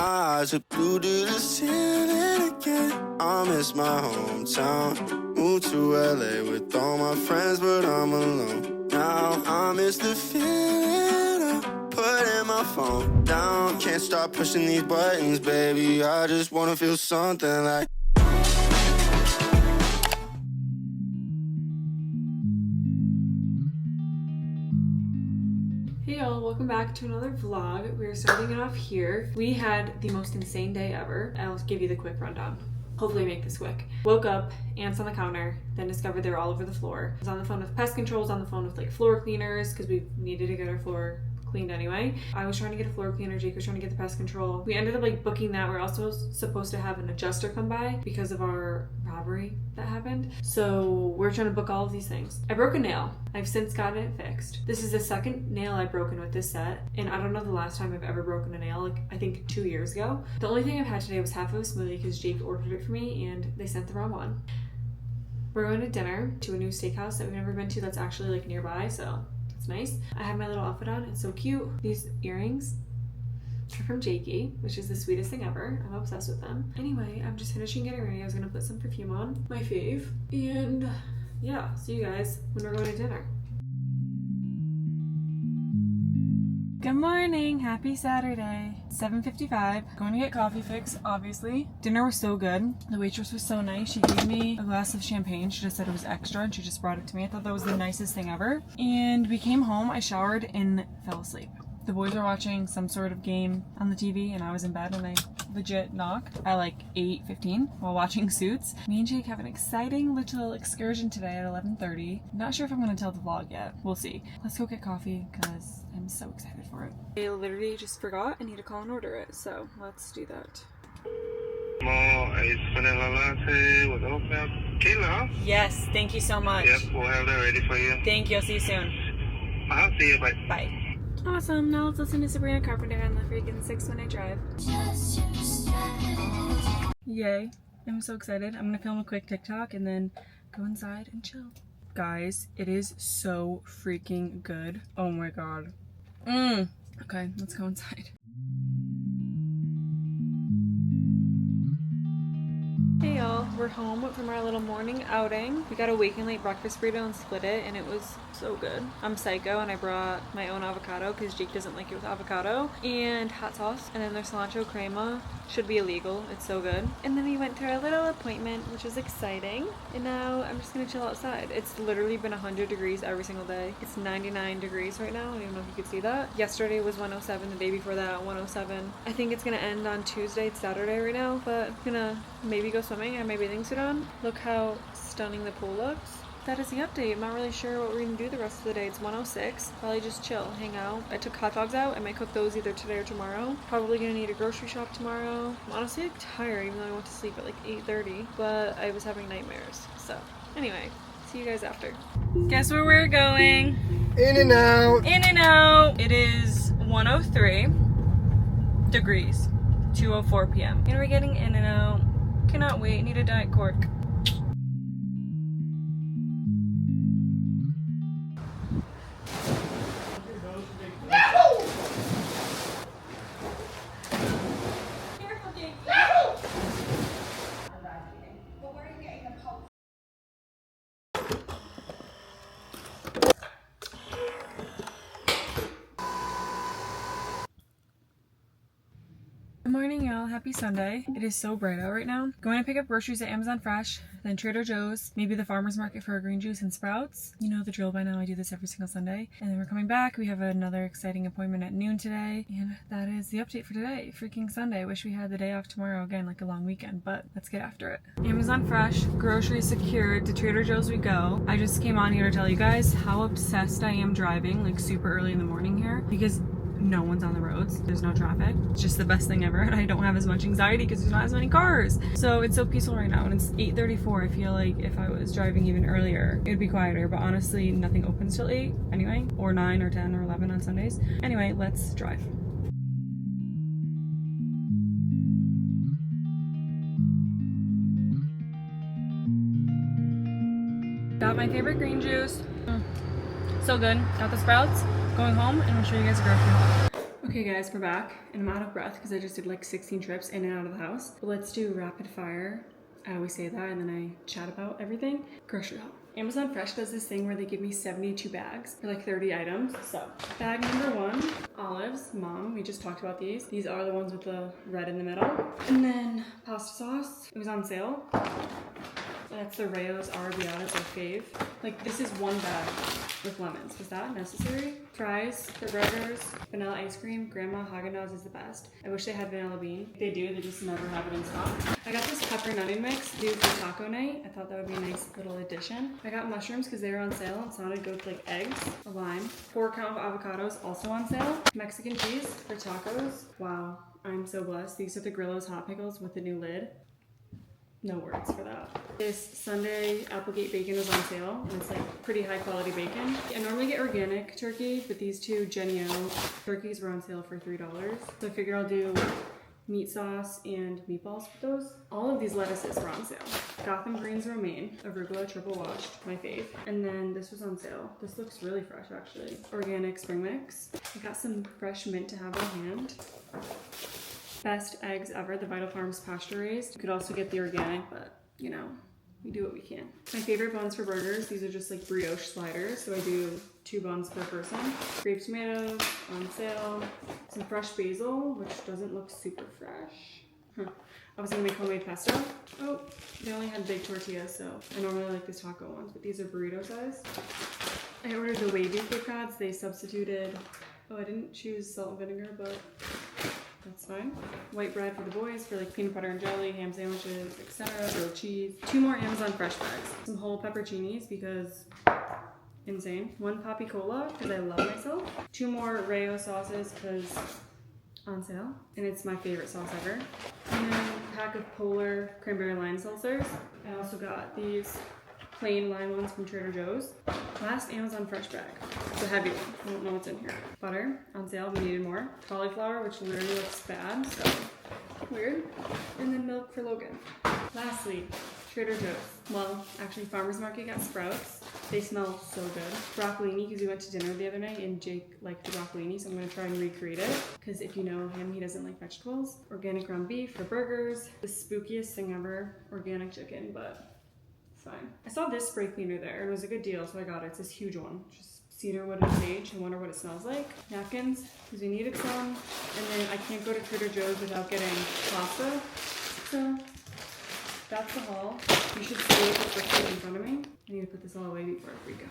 eyes are blue to the ceiling again. I miss my hometown. Moved to LA with all my friends, but I'm alone. Now I miss the feeling of putting my phone down. Can't stop pushing these buttons, baby. I just wanna feel something like. Hey y'all, welcome back to another vlog. We're starting it off here. We had the most insane day ever. I'll give you the quick rundown. Hopefully make this quick. Woke up, ants on the counter, then discovered they were all over the floor. I was on the phone with pest control, was on the phone with like floor cleaners because we needed to get our floor cleaned anyway. I was trying to get a floor cleaner, Jake was trying to get the pest control. We ended up like booking that. We're also supposed to have an adjuster come by because of our robbery that happened. So we're trying to book all of these things. I broke a nail. I've since gotten it fixed. This is the second nail I've broken with this set, and I don't know the last time I've ever broken a nail, like I think 2 years ago. The only thing I've had today was half of a smoothie because Jake ordered it for me and they sent the wrong one. We're going to dinner to a new steakhouse that we've never been to that's actually like nearby, so it's nice. I have my little outfit on, it's so cute. These earrings are from Jakey, which is the sweetest thing ever. I'm obsessed with them. Anyway, I'm just finishing getting ready. I was gonna put some perfume on, my fave, and yeah, see you guys when we're going to dinner. Good morning, happy Saturday. 7:55, going to get coffee fix, obviously. Dinner was so good. The waitress was so nice. She gave me a glass of champagne. She just said it was extra and she just brought it to me. I thought that was the nicest thing ever. And we came home, I showered and fell asleep. The boys were watching some sort of game on the TV and I was in bed and I legit knocked at like 8:15 while watching Suits. Me and Jake have an exciting little excursion today at 11:30. Not sure if I'm gonna tell the vlog yet. We'll see. Let's go get coffee because I'm so excited for it. I literally just forgot I need to call and order it, so let's do that. More ice vanilla latte with oat milk. Kayla? Yes, thank you so much. Yep, we'll have that ready for you. Thank you, I'll see you soon. I'll see you, bye. Bye. Awesome, now let's listen to Sabrina Carpenter on the freaking 6-minute drive. Yay, I'm so excited. I'm gonna film a quick TikTok and then go inside and chill. Guys, it is so freaking good. Oh my god. Okay, let's go inside. Hey y'all, we're home from our little morning outing. We got a wake and late breakfast burrito and split it and it was so good. I'm psycho and I brought my own avocado because Jake doesn't like it with avocado, and hot sauce, and then their cilantro crema. Should be illegal, it's so good. And then we went to our little appointment, which was exciting, and now I'm just gonna chill outside. It's literally been 100 degrees every single day. It's 99 degrees right now. I don't even know if you could see that. Yesterday was 107, the day before that 107. I think it's gonna end on Tuesday. It's Saturday right now, but I'm gonna maybe go swimming. I have my bathing suit on. Look how stunning the pool looks. That is the update. I'm not really sure what we're gonna do the rest of the day. It's 106. Probably just chill, hang out. I took hot dogs out. I might cook those either today or tomorrow. Probably gonna need a grocery shop tomorrow. I'm honestly like tired, even though I went to sleep at like 8:30, but I was having nightmares. So anyway, see you guys after. Guess where we're going? In and out. In and out. It is 103 degrees, 2:04 p.m. And we're getting in and out. Cannot wait. Need a Diet Coke. Good morning, y'all. Happy Sunday. It is so bright out right now. Going to pick up groceries at Amazon Fresh, then Trader Joe's, maybe the farmer's market for our green juice and sprouts. You know the drill by now. I do this every single Sunday. And then we're coming back. We have another exciting appointment at noon today. And that is the update for today. Freaking Sunday. Wish we had the day off tomorrow again, like a long weekend, but let's get after it. Amazon Fresh, groceries secured. To Trader Joe's we go. I just came on here to tell you guys how obsessed I am driving, like super early in the morning here, because no one's on the roads. There's no traffic. It's just the best thing ever, and I don't have as much anxiety because there's not as many cars. So it's so peaceful right now, and it's 8:34. I feel like if I was driving even earlier, it would be quieter, but honestly, nothing opens till 8 anyway, or 9 or 10 or 11 on Sundays. Anyway, let's drive. Got my favorite green juice. So good. Got the sprouts. Going home and I'll show you guys a grocery haul. Okay guys, we're back and I'm out of breath because I just did like 16 trips in and out of the house. But let's do rapid fire. I always say that and then I chat about everything. Grocery haul. Amazon Fresh does this thing where they give me 72 bags for like 30 items. So bag number 1, olives. Mom, we just talked about these. These are the ones with the red in the middle. And then pasta sauce. It was on sale. That's the Rayo's Arrabbiata's our fave. Like this is one bag with lemons. Was that necessary? Fries for burgers, vanilla ice cream. Grandma Haagen-Dazs is the best. I wish they had vanilla bean. They do, they just never have it in stock. I got this pepper and onion mix due for taco night. I thought that would be a nice little addition. I got mushrooms because they were on sale. It sounded good with like eggs, a lime. 4 count of avocados also on sale. Mexican cheese for tacos. Wow, I'm so blessed. These are the Grillo's hot pickles with the new lid. No words for that. This Sunday Applegate bacon was on sale and it's like pretty high quality bacon. I normally get organic turkey, but these two Jenny-O turkeys were on sale for $3. So I figured I'll do meat sauce and meatballs with those. All of these lettuces were on sale. Gotham greens romaine, arugula triple washed, my fave. And then this was on sale. This looks really fresh actually. Organic spring mix. I got some fresh mint to have on hand. Best eggs ever, the Vital Farms pasture raised. You could also get the organic, but you know, we do what we can. My favorite buns for burgers, these are just like brioche sliders. So I do 2 buns per person. Grape tomatoes on sale. Some fresh basil, which doesn't look super fresh. I was gonna make homemade pesto. Oh, they only had big tortillas, so I normally like these taco ones, but these are burrito size. I ordered the wavy Cape Cods. They substituted, oh, I didn't choose salt and vinegar, but that's fine. White bread for the boys for like peanut butter and jelly, ham sandwiches, etc. Grilled cheese. 2 more Amazon Fresh bags. Some whole pepperoncinis because insane. 1 Poppy Cola because I love myself. 2 more Rayo sauces because on sale. And it's my favorite sauce ever. And then a pack of Polar cranberry lime seltzers. I also got these plain lime ones from Trader Joe's. Last Amazon Fresh bag. It's a heavy one. I don't know what's in here. Butter on sale. We needed more. Cauliflower, which literally looks bad, so weird. And then milk for Logan. Lastly, Trader Joe's. Well, actually Farmer's Market got sprouts. They smell so good. Broccolini, because we went to dinner the other night and Jake liked the broccolini, so I'm going to try and recreate it. Because if you know him, he doesn't like vegetables. Organic ground beef for burgers. The spookiest thing ever. Organic chicken, but fine. I saw this spray cleaner there. It was a good deal, so I got it. It's this huge one. Just cedarwood and sage. I wonder what it smells like. Napkins, because we needed some. And then I can't go to Trader Joe's without getting pasta. So that's the haul. You should see it with the in front of me. I need to put this all away before I freak out.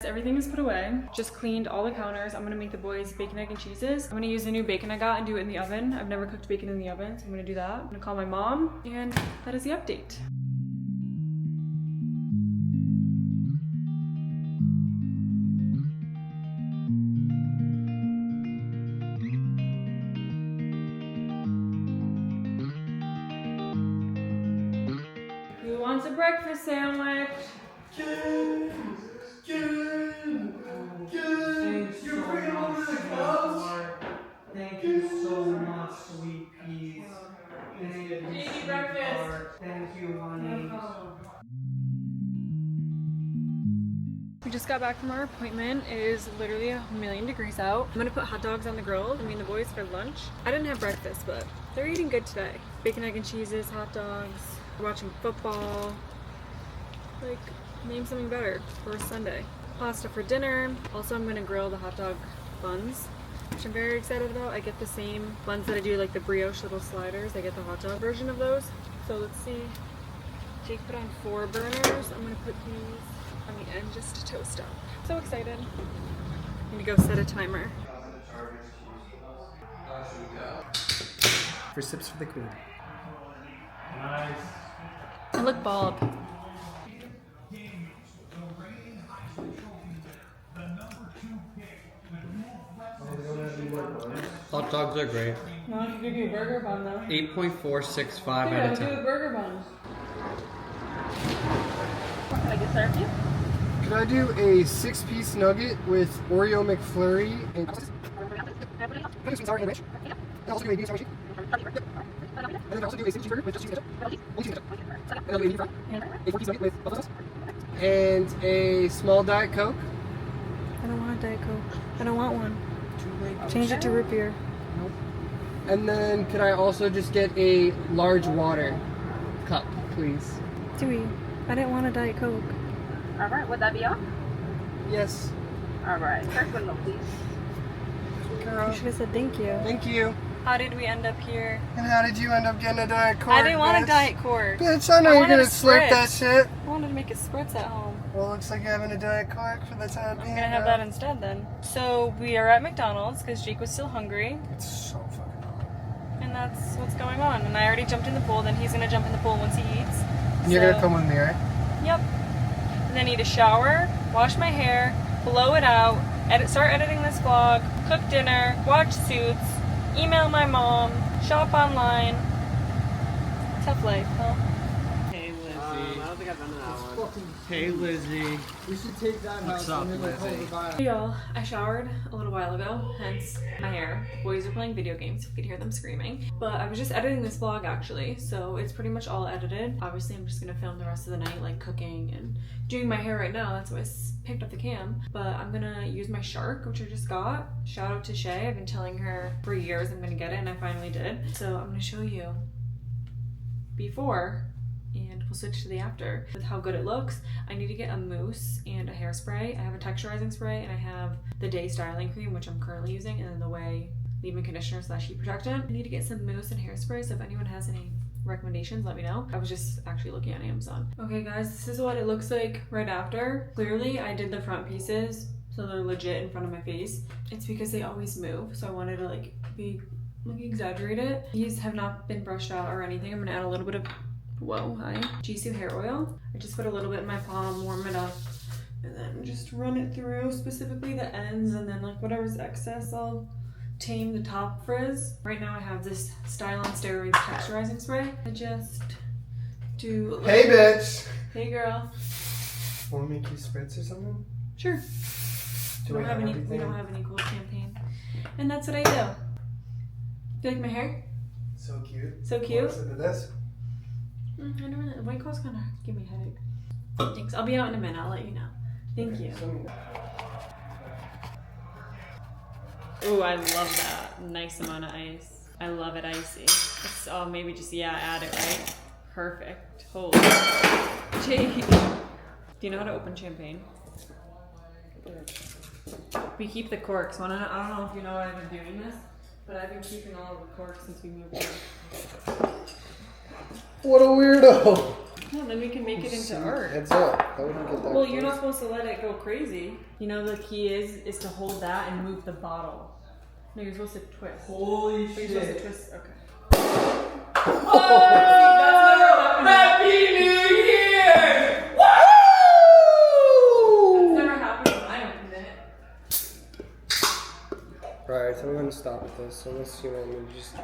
Everything is put away. Just cleaned all the counters. I'm gonna make the boys bacon, egg, and cheeses. I'm gonna use the new bacon I got and do it in the oven. I've never cooked bacon in the oven, so I'm gonna do that. I'm gonna call my mom, and that is the update. Who wants a breakfast sandwich? You're bringing over the couch? Thank you so much, sweet peas. Thank you, sweetheart. Thank you, honey. We just got back from our appointment. It is literally 1,000,000 degrees out. I'm gonna put hot dogs on the grill for me and the boys for lunch. I didn't have breakfast, but they're eating good today. Bacon, egg, and cheeses, hot dogs. We're watching football. Like, name something better for a Sunday. Pasta for dinner. Also, I'm gonna grill the hot dog buns, which I'm very excited about. I get the same buns that I do, like the brioche little sliders. I get the hot dog version of those. So let's see. Jake put on 4 burners. I'm gonna put these on the end just to toast up. So excited. I'm gonna go set a timer. For sips for the queen. Nice. I look bald. Hot dogs are great. No, I can give you a burger bun though. 8.465 Dude, out I'll of do a 10. burger bun. What can I get served you? Could I do a 6-piece nugget with Oreo McFlurry and And then I also do a 6 cheeseburger with just cheese ketchup. Only cheese ketchup. And then a medium fry. A 4-piece nugget with buffalo sauce. And a small Diet Coke. I don't want a Diet Coke. I don't want one. Change it to root beer. Nope. And then could I also just get a large water cup, please? Dewey, I didn't want a Diet Coke. All right, would that be all? Yes. All right, first window, please. Girl. You should have said thank you. Thank you. How did we end up here? And how did you end up getting a Diet Coke? I didn't want bitch? a Diet Coke. Bitch, I know you're wanted gonna a slurp that spritz. shit. I wanted to make a spritz at home. Well, looks like you're having a Diet Coke for the time being. I'm gonna have that instead then. So we are at McDonald's because Jake was still hungry, It's so fucking hot. and that's what's going on. And I already jumped in the pool. Then he's gonna jump in the pool once he eats. And you're gonna come with me, right? Yep. And then need a shower, wash my hair, blow it out, start editing this vlog, cook dinner, watch Suits, email my mom, shop online. Tough life, huh? Hey, Lizzie. I don't think I've done that one. Hey, Lizzie. We should take that house up, and then like Lizzie? hold the vibe. Hey y'all, I showered a little while ago, hence my hair. The boys are playing video games, you could hear them screaming. But I was just editing this vlog actually, so it's pretty much all edited. Obviously I'm just gonna film the rest of the night, like cooking and doing my hair right now, that's why I picked up the cam. But I'm gonna use my Shark, which I just got. Shout out to Shay, I've been telling her for years I'm gonna get it and I finally did. So I'm gonna show you before and we'll switch to the after with how good it looks. I need to get a mousse and a hairspray. I have a texturizing spray and I have the Day Styling Cream, which I'm currently using, and then the Way leave-in conditioner / heat protectant. I need to get some mousse and hairspray, so if anyone has any recommendations, let me know. I was just actually looking at Amazon. Okay guys, this is what it looks like right after. Clearly I did the front pieces so they're legit in front of my face. It's because they always move, so I wanted to exaggerate it. These have not been brushed out or anything. I'm gonna add a little bit of Jisoo hair oil. I just put a little bit in my palm, warm it up, and then just run it through, specifically the ends, and then like whatever's excess, I'll tame the top frizz. Right now I have this Style on Steroids texturizing spray. I just do a little... Hey, bitch. Hey girl. Want to make you spritz or something? Sure. Do We I don't have have any. everything? We don't have any cool champagne. And that's what I do. Do you like my hair? So cute. So cute. Listen to this. I don't know. The white claws kind of give me a headache. Thanks. I'll be out in a minute. I'll let you know. Thank you. Ooh, I love that. Nice amount of ice. I love it icy. It's, oh, maybe just, add it, right? Perfect. Holy. Jake. Do you know how to open champagne? We keep the corks. I don't know if you know why I've been doing this, but I've been keeping all of the corks since we moved here. What a weirdo. Yeah, then we can make it into art. Heads up. I wouldn't get that. Well, you're not supposed to let it go crazy. You know, the key is to hold that and move the bottle. No, you're supposed to twist. Holy But you're supposed to twist. Okay. Happy New Year! Woo! That's never happened when I opened it. Right, so I'm gonna stop at this unless you want me to just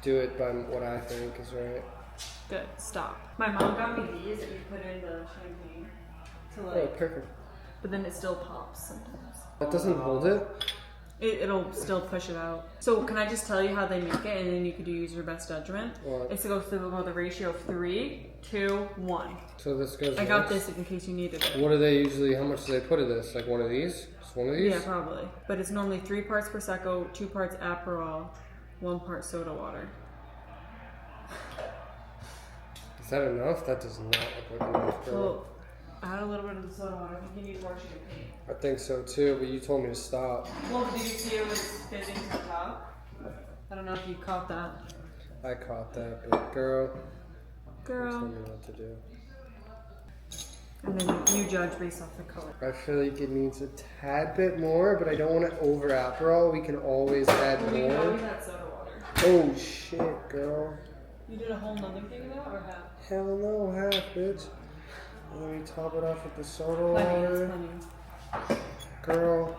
do it by what I think is right. Good. Stop. My mom got me these that you put in the champagne to Oh, like, perfect. but then it still pops sometimes. That doesn't hold it? It'll still push it out. So can I just tell you how they make it, and then you could use your best judgment? What? It's to go through the ratio of 3, 2, 1. So this goes. I got next. this in case you needed it. What do they usually? How much do they put of this? Like one of these? Just one of these? Yeah, probably. But it's normally 3 parts Prosecco, 2 parts Aperol, 1 part soda water. Is that enough? That does not look like enough, girl. Well, add a little bit of the soda water. I think you need more champagne. I think so too, but you told me to stop. Well, did you see it was fizzing to the top? I don't know if you caught that. I caught that, but girl, tell Girl. me what to do. And then you judge based off the color. I feel like it needs a tad bit more, but I don't want it over Aperol. We can always add We can always more. add soda water. Oh shit, girl. You did a whole nother thing of that or half? Hell no, half, bitch. And then we top it off with the soda Plenty, water. that's plenty. Girl.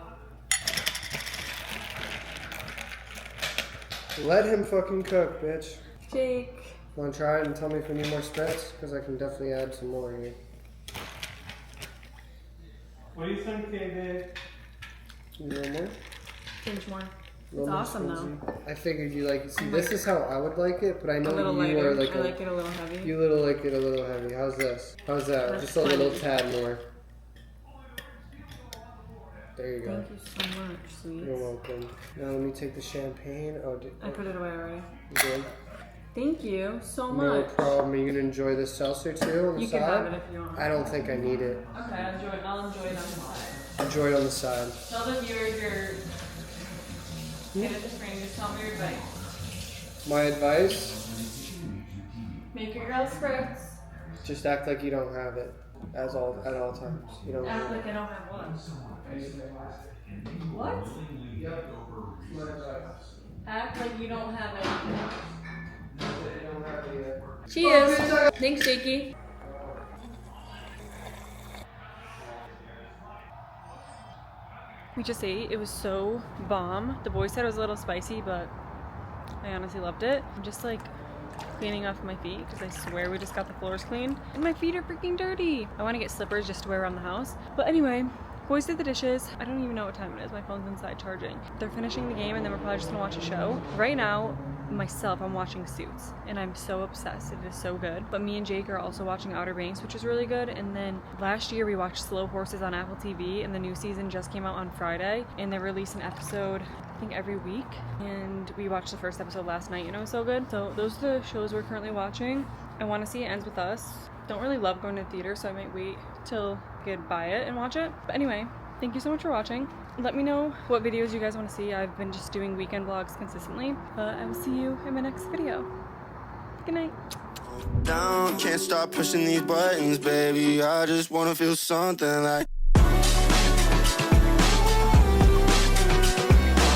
Let him fucking cook, bitch. Jake. Wanna try it and tell me if we need more spits? Because I can definitely add some more here. What do you think, David? You want more? Change more. It's awesome though. I figured you like it. See, this is how I would like it, but I know A little you lighter. are like I like it a little heavy. You little like it a little heavy. How's this? How's that? That's Just a little plenty. tad more. There you go. Thank you so much, sweet. You're welcome. Now let me take the champagne. Oh, I put it away already. you good? Thank you so No much. problem. Are you gonna enjoy this seltzer too on the You side? can have it if you want. I don't think I need it. Okay, I'll enjoy it on the side. Enjoy it on the side. Tell the viewers your. Get it to screen. Just tell me your advice. My advice: Make your girl spritz. just act like you don't have it, at all times. You don't Act have like I don't have what? What? Yep. My advice. Act like you don't have it. You don't have it yet. Cheers. Thanks, Jakey. We just ate. It was so bomb. The boys said it was a little spicy, but I honestly loved it. I'm just like cleaning off my feet because I swear we just got the floors cleaned and my feet are freaking dirty. I want to get slippers just to wear around the house. But anyway, boys did the dishes. I don't even know what time it is. My phone's inside charging. They're finishing the game and then we're probably just gonna watch a show. Right now, myself, I'm watching Suits and I'm so obsessed. It is so good. But me and Jake are also watching Outer Banks, which is really good. And then last year we watched Slow Horses on Apple TV and the new season just came out on Friday and they release an episode I think every week, and we watched the first episode last night and it was so good. So those are the shows we're currently watching. I want to see It Ends With Us. Don't really love going to the theater, so I might wait till I could buy it and watch it. But anyway, thank you so much for watching. Let me know what videos you guys want to see. I've been just doing weekend vlogs consistently, but I will see you in my next video. Good night. Down, can't stop pushing these buttons, baby. I just wanna feel something like